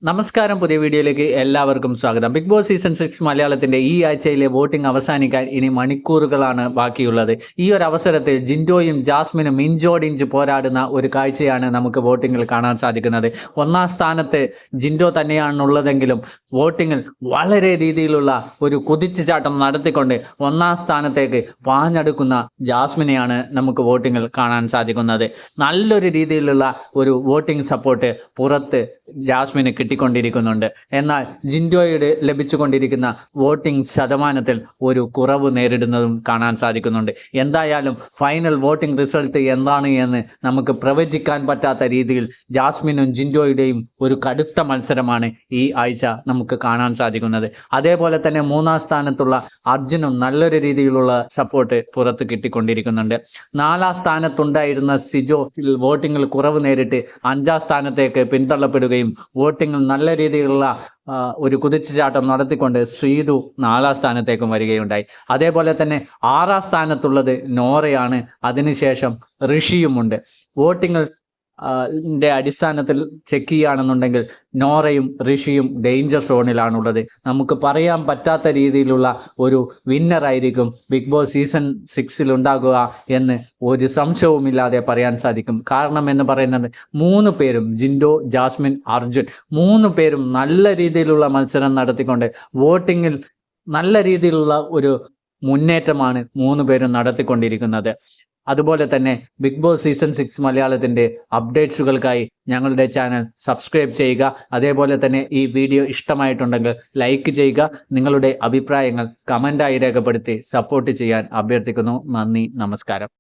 നമസ്കാരം, പുതിയ വീഡിയോയിലേക്ക് എല്ലാവർക്കും സ്വാഗതം. ബിഗ് ബോസ് സീസൺ 6 മലയാളത്തിന്റെ ഈ ആഴ്ചയിലെ വോട്ടിംഗ് അവസാനിക്കാൻ ഇനി മണിക്കൂറുകളാണ് ബാക്കിയുള്ളത്. ഈ ഒരു അവസരത്തിൽ ജിൻഡോയും ജാസ്മിനും ഇഞ്ചോടിഞ്ച് പോരാടുന്ന ഒരു കാഴ്ചയാണ് നമുക്ക് വോട്ടിങ്ങിൽ കാണാൻ സാധിക്കുന്നത്. ഒന്നാം സ്ഥാനത്ത് ജിൻഡോ തന്നെയാണുള്ളതെങ്കിലും വോട്ടിങ്ങിൽ വളരെ രീതിയിലുള്ള ഒരു കുതിച്ചുചാട്ടം നടത്തിക്കൊണ്ട് ഒന്നാം സ്ഥാനത്തേക്ക് പാഞ്ഞെടുക്കുന്ന ജാസ്മിനെയാണ് നമുക്ക് വോട്ടിങ്ങിൽ കാണാൻ സാധിക്കുന്നത്. നല്ലൊരു രീതിയിലുള്ള ഒരു വോട്ടിംഗ് സപ്പോർട്ട് പുറത്ത് ജാസ്മിന് കിട്ടിക്കൊണ്ടിരിക്കുന്നുണ്ട്. എന്നാൽ ജിൻഡോയുടെ ലഭിച്ചുകൊണ്ടിരിക്കുന്ന വോട്ടിംഗ് ശതമാനത്തിൽ ഒരു കുറവ് നേരിടുന്നതും കാണാൻ സാധിക്കുന്നുണ്ട്. എന്തായാലും ഫൈനൽ വോട്ടിംഗ് റിസൾട്ട് എന്താണ് എന്ന് നമുക്ക് പ്രവചിക്കാൻ പറ്റാത്ത രീതിയിൽ ജാസ്മിനും ജിൻഡോയുടെയും ഒരു കടുത്ത മത്സരമാണ് ഈ ആഴ്ച നമുക്ക് കാണാൻ സാധിക്കുന്നത്. അതേപോലെ തന്നെ മൂന്നാം സ്ഥാനത്തുള്ള അർജുനും നല്ലൊരു രീതിയിലുള്ള സപ്പോർട്ട് പുറത്ത് കിട്ടിക്കൊണ്ടിരിക്കുന്നുണ്ട്. നാലാം സ്ഥാനത്തുണ്ടായിരുന്ന സിജോ വോട്ടിങ്ങിൽ കുറവ് നേരിട്ട് അഞ്ചാം സ്ഥാനത്തേക്ക് പിന്തള്ളപ്പെടുകയും വോട്ടിങ്ങിൽ നല്ല രീതിയിലുള്ള ഒരു കുതിച്ചുചാട്ടം നടത്തിക്കൊണ്ട് ശ്രീതു നാലാം സ്ഥാനത്തേക്കും വരികയുണ്ടായി. അതേപോലെ തന്നെ ആറാം സ്ഥാനത്തുള്ളത് നോറയാണ്. അതിനുശേഷം ഋഷിയുമുണ്ട്. വോട്ടിങ്ങിൽ അടിസ്ഥാനത്തിൽ ചെക്ക് ചെയ്യുകയാണെന്നുണ്ടെങ്കിൽ നോറയും ഋഷിയും ഡേഞ്ചർ സോണിലാണുള്ളത്. നമുക്ക് പറയാൻ പറ്റാത്ത രീതിയിലുള്ള ഒരു വിന്നറായിരിക്കും ബിഗ് ബോസ് സീസൺ 6 ഉണ്ടാകുക എന്ന് ഒരു സംശയവുമില്ലാതെ പറയാൻ സാധിക്കും. കാരണം എന്ന് പറയുന്നത് 3 പേരും ജിൻഡോ, ജാസ്മിൻ, അർജുൻ 3 പേരും നല്ല രീതിയിലുള്ള മത്സരം നടത്തിക്കൊണ്ട് വോട്ടിങ്ങിൽ നല്ല രീതിയിലുള്ള ഒരു മുന്നേറ്റമാണ് 3 പേരും നടത്തിക്കൊണ്ടിരിക്കുന്നത്. അതുപോലെ തന്നെ ബിഗ് ബോസ് സീസൺ 6 മലയാളത്തിൻ്റെ അപ്ഡേറ്റ്സുകൾക്കായി ഞങ്ങളുടെ ചാനൽ സബ്സ്ക്രൈബ് ചെയ്യുക. അതേപോലെ തന്നെ ഈ വീഡിയോ ഇഷ്ടമായിട്ടുണ്ടെങ്കിൽ ലൈക്ക് ചെയ്യുക. നിങ്ങളുടെ അഭിപ്രായങ്ങൾ കമൻ്റായി രേഖപ്പെടുത്തി സപ്പോർട്ട് ചെയ്യാൻ അഭ്യർത്ഥിക്കുന്നു. നന്ദി, നമസ്കാരം.